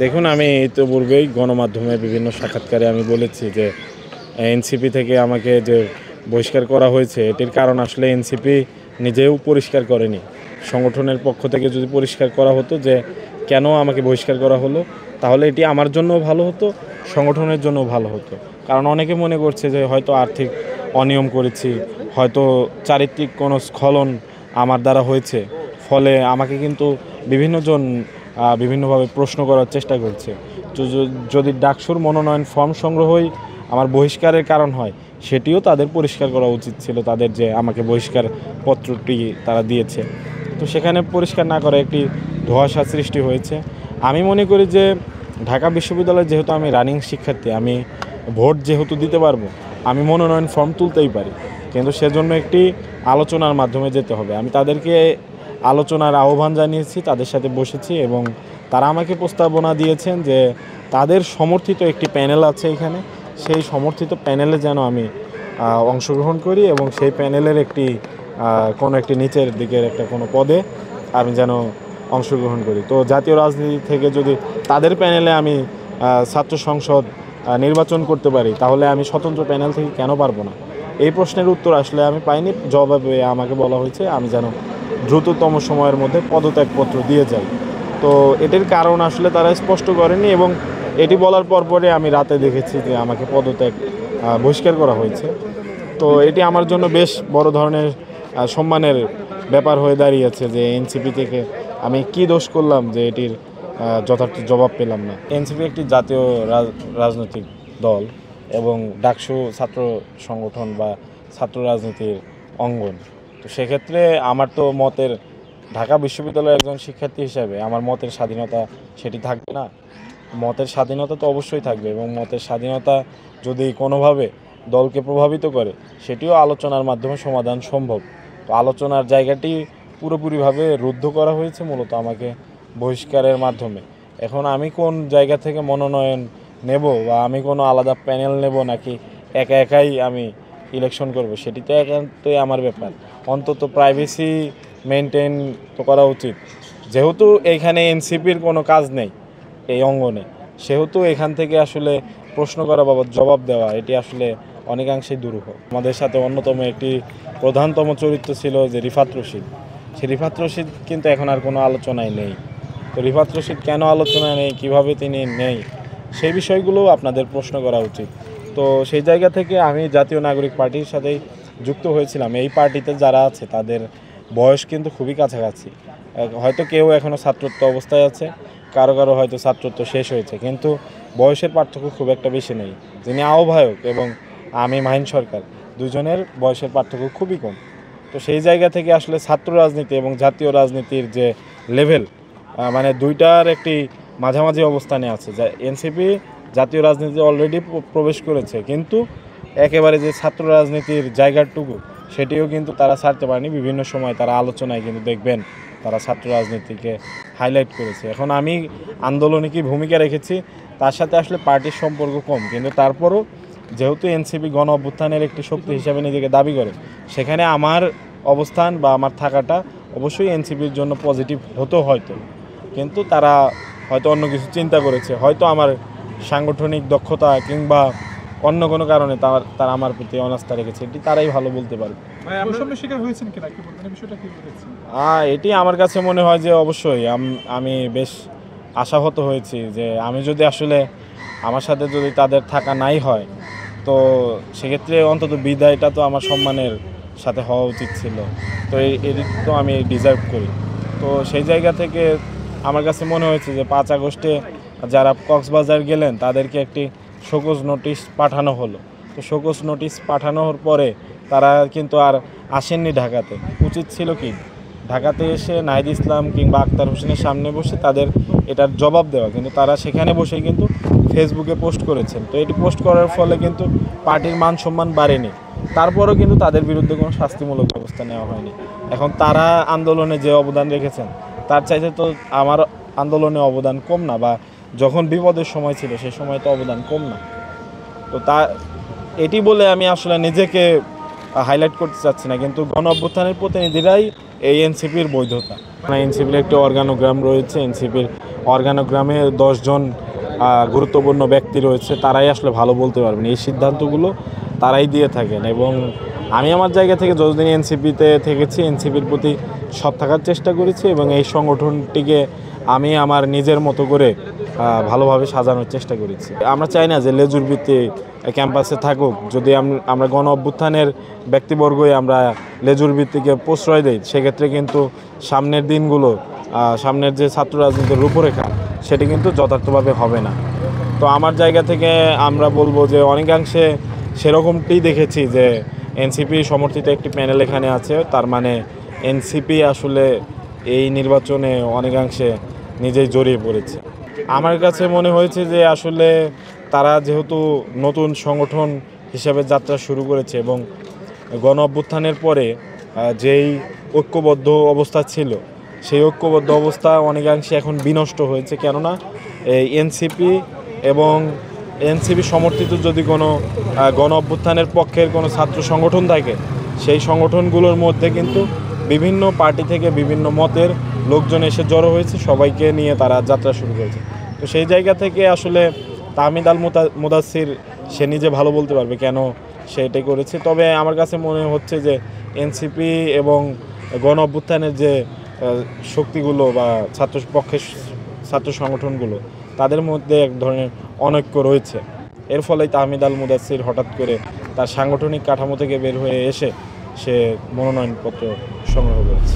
দেখুন, আমি ইতিপূর্বেই গণমাধ্যমে বিভিন্ন সাক্ষাৎকারে আমি বলেছি যে এনসিপি থেকে আমাকে যে বহিষ্কার করা হয়েছে এটির কারণ আসলে এনসিপি নিজেও পরিষ্কার করেনি। সংগঠনের পক্ষ থেকে যদি পরিষ্কার করা হতো যে কেন আমাকে বহিষ্কার করা হলো, তাহলে এটি আমার জন্যও ভালো হতো, সংগঠনের জন্যও ভালো হতো। কারণ অনেকে মনে করছে যে হয়তো আর্থিক অনিয়ম করেছি, হয়তো চারিত্রিক কোনো স্খলন আমার দ্বারা হয়েছে, ফলে আমাকে কিন্তু বিভিন্নজন বিভিন্নভাবে প্রশ্ন করার চেষ্টা করছে। যদি ডাকসুর মনোনয়ন ফর্ম সংগ্রহই আমার বহিষ্কারের কারণ হয়, সেটিও তাদের পরিষ্কার করা উচিত ছিল, তাদের যে আমাকে বহিষ্কার পত্রটি তারা দিয়েছে। তো সেখানে পরিষ্কার না করে একটি ধোঁয়াশা সৃষ্টি হয়েছে। আমি মনে করি যে ঢাকা বিশ্ববিদ্যালয়ে যেহেতু আমি রানিং শিক্ষার্থী, আমি ভোট যেহেতু দিতে পারবো, আমি মনোনয়ন ফর্ম তুলতেই পারি, কিন্তু সেজন্য একটি আলোচনার মাধ্যমে যেতে হবে। আমি তাদেরকে আলোচনার আহ্বান জানিয়েছি, তাদের সাথে বসেছি এবং তারা আমাকে প্রস্তাবনা দিয়েছেন যে তাদের সমর্থিত একটি প্যানেল আছে এখানে, সেই সমর্থিত প্যানেলে যেন আমি অংশগ্রহণ করি এবং সেই প্যানেলের কোনো একটি নিচের দিকের একটা কোনো পদে আমি যেন অংশগ্রহণ করি। তো জাতীয় রাজনীতি থেকে যদি তাদের প্যানেলে আমি ছাত্র সংসদ নির্বাচন করতে পারি, তাহলে আমি স্বতন্ত্র প্যানেল থেকে কেন পারবো না? এই প্রশ্নের উত্তর আসলে আমি পাইনি। জবাবে আমাকে বলা হয়েছে আমি যেন দ্রুততম সময়ের মধ্যে পদত্যাগপত্র দিয়ে যাই। তো এটির কারণ আসলে তারা স্পষ্ট করেনি এবং এটি বলার পরে আমি রাতে দেখেছি যে আমাকে বহিষ্কার করা হয়েছে। তো এটি আমার জন্য বেশ বড় ধরনের সম্মানের ব্যাপার হয়ে দাঁড়িয়েছে যে এনসিপি থেকে আমি কি দোষ করলাম যে এটির যথার্থ জবাব পেলাম না। এনসিপি একটি জাতীয় রাজনৈতিক দল এবং ডাকসু ছাত্র সংগঠন বা ছাত্র রাজনীতির অঙ্গন। তো সেক্ষেত্রে আমার তো ঢাকা বিশ্ববিদ্যালয়ের একজন শিক্ষার্থী হিসাবে আমার মতের স্বাধীনতা সেটি থাকবে না? মতের স্বাধীনতা তো অবশ্যই থাকবে এবং মতের স্বাধীনতা যদি কোনোভাবে দলকে প্রভাবিত করে, সেটিও আলোচনার মাধ্যমে সমাধান সম্ভব। তো আলোচনার জায়গাটি পুরোপুরিভাবে রুদ্ধ করা হয়েছে মূলত আমাকে বহিষ্কারের মাধ্যমে। এখন আমি কোন জায়গা থেকে মনোনয়ন নেব বা আমি কোনো আলাদা প্যানেল নেব নাকি একা একাই আমি ইলেকশন করব, সেটি তো একান্তই আমার ব্যাপার। অন্তত প্রাইভেসি মেনটেন তো করা উচিত। যেহেতু এইখানে এনসিপির কোনো কাজ নেই এই অঙ্গনে, সেহেতু এখান থেকে আসলে প্রশ্ন করা বাবদ জবাব দেওয়া এটি আসলে অনেকাংশেই দুরূহ। আমাদের সাথে অন্যতম একটি প্রধানতম চরিত্র ছিল যে রিফাত রশিদ। সেই রিফাত রশিদ কিন্তু এখন আর কোনো আলোচনায় নেই। তো রিফাত রশিদ কেন আলোচনায় নেই, কীভাবে তিনি নেই, সেই বিষয়গুলোও আপনাদের প্রশ্ন করা উচিত। তো সেই জায়গা থেকে আমি জাতীয় নাগরিক পার্টির সাথেই যুক্ত হয়েছিলাম। এই পার্টিতে যারা আছে তাদের বয়স কিন্তু খুবই কাছাকাছি। হয়তো কেউ এখনও ছাত্রত্ব অবস্থায় আছে, কারো কারো হয়তো ছাত্রত্ব শেষ হয়েছে, কিন্তু বয়সের পার্থক্য খুব একটা বেশি নেই। যিনি আহ্বায়ক এবং আমি মাহিন সরকার, দুজনের বয়সের পার্থক্য খুবই কম। তো সেই জায়গা থেকে আসলে ছাত্র রাজনীতি এবং জাতীয় রাজনীতির যে লেভেল, মানে দুইটার একটি মাঝামাঝি অবস্থানে আছে। যা এনসিপি জাতীয় রাজনীতিতে অলরেডি প্রবেশ করেছে, কিন্তু একেবারে যে ছাত্র রাজনীতির জায়গাটুকু সেটিও কিন্তু তারা ছাড়তে পারেনি। বিভিন্ন সময় তারা আলোচনায় কিন্তু দেখবেন তারা ছাত্র রাজনীতিকে হাইলাইট করেছে। এখন আমি আন্দোলনে কি ভূমিকা রেখেছি তার সাথে আসলে পার্টির সম্পর্ক কম, কিন্তু তারপরও যেহেতু এনসিপি গণ অভ্যুত্থানের একটি শক্তি হিসাবে নিজেকে দাবি করে, সেখানে আমার অবস্থান বা আমার থাকাটা অবশ্যই এনসিপির জন্য পজিটিভ হতো হয়তো, কিন্তু তারা হয়তো অন্য কিছু চিন্তা করেছে। হয়তো আমার সাংগঠনিক দক্ষতা কিংবা অন্য কোনো কারণে তারা আমার প্রতি অনাস্থা রেখেছে, এটি তারাই ভালো বলতে পারবে। এটি আমার কাছে মনে হয় যে অবশ্যই আমি বেশ আশাহত হয়েছি যে আমি যদি আসলে আমার সাথে যদি তাদের থাকা নাই হয়, তো সেক্ষেত্রে অন্তত বিদায়টা তো আমার সম্মানের সাথে হওয়া উচিত ছিল। তো এটি তো আমি ডিজার্ভ করি। তো সেই জায়গা থেকে আমার কাছে মনে হয়েছে যে 5 আগস্টে যারা কক্সবাজার গেলেন তাদেরকে একটি শোকজ নোটিশ পাঠানো হলো। তো শোকজ নোটিশ পাঠানোর পরে তারা কিন্তু আর আসেননি ঢাকাতে। উচিত ছিল কি ঢাকাতে এসে নাহিদ ইসলাম কিংবা আক্তার হোসেনের সামনে বসে তাদের এটার জবাব দেওয়া, কিন্তু তারা সেখানে বসেই কিন্তু ফেসবুকে পোস্ট করেছেন। তো এটি পোস্ট করার ফলে কিন্তু পার্টির মান সম্মান বাড়েনি, তারপরেও কিন্তু তাদের বিরুদ্ধে কোনো শাস্তিমূলক ব্যবস্থা নেওয়া হয়নি। এখন তারা আন্দোলনে যে অবদান রেখেছেন তার চাইতে তো আমার আন্দোলনে অবদান কম না, বা যখন বিপদের সময় ছিল সে সময় তো অবদান কম না। তো এটি বলে আমি আসলে নিজেকে হাইলাইট করতে চাচ্ছি না, কিন্তু গণ অভ্যুত্থানের প্রতিনিধিরাই এই এনসিপির বৈধতা। এনসিপির একটি অর্গানোগ্রাম রয়েছে, এনসিপির অর্গানোগ্রামে 10 জন গুরুত্বপূর্ণ ব্যক্তি রয়েছে, তারাই আসলে ভালো বলতে পারবেন। এই সিদ্ধান্তগুলো তারাই দিয়ে থাকেন এবং আমি আমার জায়গা থেকে যতদিন এনসিপিতে থেকেছি এনসিপির প্রতি সৎ থাকার চেষ্টা করেছি এবং এই সংগঠনটিকে আমি আমার নিজের মতো করে ভালোভাবে সাজানোর চেষ্টা করেছি। আমরা চাই না যে লেজুর ভিত্তি ক্যাম্পাসে থাকুক। যদি আমরা গণ অভ্যুত্থানের ব্যক্তিবর্গই আমরা লেজুর ভিত্তিকে প্রশ্রয় দেই, সেক্ষেত্রে কিন্তু সামনের দিনগুলো সামনের যে ছাত্র রাজনীতির রূপরেখা সেটি কিন্তু যথার্থভাবে হবে না। তো আমার জায়গা থেকে আমরা বলবো যে অনেকাংশে সেরকমটি দেখেছি যে এনসিপি সমর্থিত একটি প্যানেল এখানে আছে, তার মানে এনসিপি আসলে এই নির্বাচনে অনেকাংশে নিজেই জড়িয়ে পড়েছে। আমার কাছে মনে হয়েছে যে আসলে তারা যেহেতু নতুন সংগঠন হিসাবে যাত্রা শুরু করেছে এবং গণ অভ্যুত্থানের পরে যেই ঐক্যবদ্ধ অবস্থা ছিল সেই ঐক্যবদ্ধ অবস্থা অনেকাংশে এখন বিনষ্ট হয়েছে। কেননা এই এনসিপি এবং এনসিপি সমর্থিত যদি কোনো গণ অভ্যুত্থানের পক্ষের কোনো ছাত্র সংগঠন থাকে, সেই সংগঠনগুলোর মধ্যে কিন্তু বিভিন্ন পার্টি থেকে বিভিন্ন মতের লোকজন এসে জড়ো হয়েছে, সবাইকে নিয়ে তারা যাত্রা শুরু করেছে। তো সেই জায়গা থেকে আসলে তাহমিদ আল মুদাসসির সে নিজে ভালো বলতে পারবে কেন সে এটাই করেছে। তবে আমার কাছে মনে হচ্ছে যে এনসিপি এবং গণ অভ্যুত্থানের যে শক্তিগুলো বা ছাত্র সংগঠনগুলো, তাদের মধ্যে এক ধরনের অনৈক্য রয়েছে। এর ফলেই তাহমিদ আল মুদাসসির হঠাৎ করে তার সাংগঠনিক কাঠামো থেকে বের হয়ে এসে সে মনোনয়নপত্র সংগ্রহ করেছে।